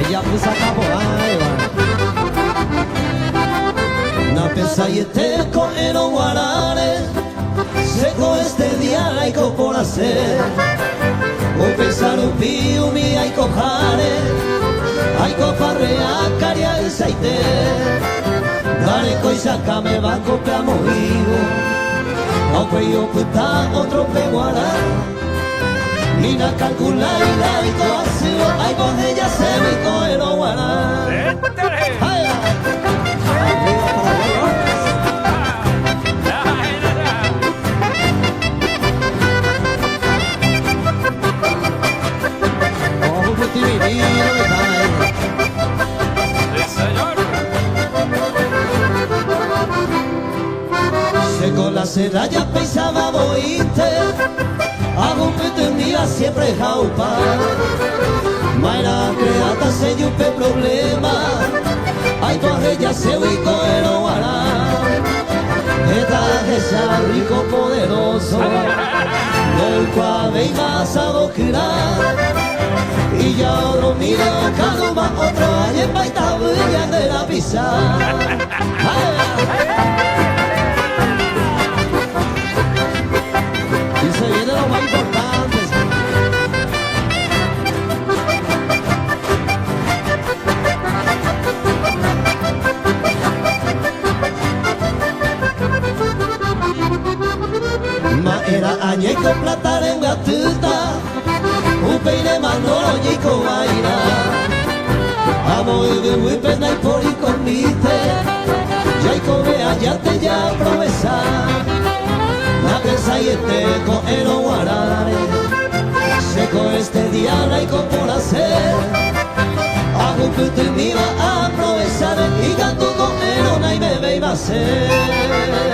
ya pues acabó, na pensa y este coero guarare, seco este día hay que por hacer, o pensar un pío mi hay cojare, hay que farrea caria el saite, dare coisa que me va a comprar movido, aunque yo puta otro peguara. Nina calcula y la y todo así, hay voz de ella se me coero guará. Con la seda ya pensaba boíste, hago que tendría siempre jaupa. Mayra creata se yupe problema, hay todas ellas se ubico en lo guará. Esta es rico poderoso, el cual ve más a girar. Y ya otro mira, cada más otro, hay en baita brilla de la pizza. Y se viene lo más importante. Ma era añeco plata en gatuta, un peine manolo ñico baila. Amo de muy pena y por y convite, ya y come allá te ya aprovechar. La pensa y este coero guarare, seco este día la hay por hacer. Hago que te me iba a aprovechar y gato coero na y me iba a hacer.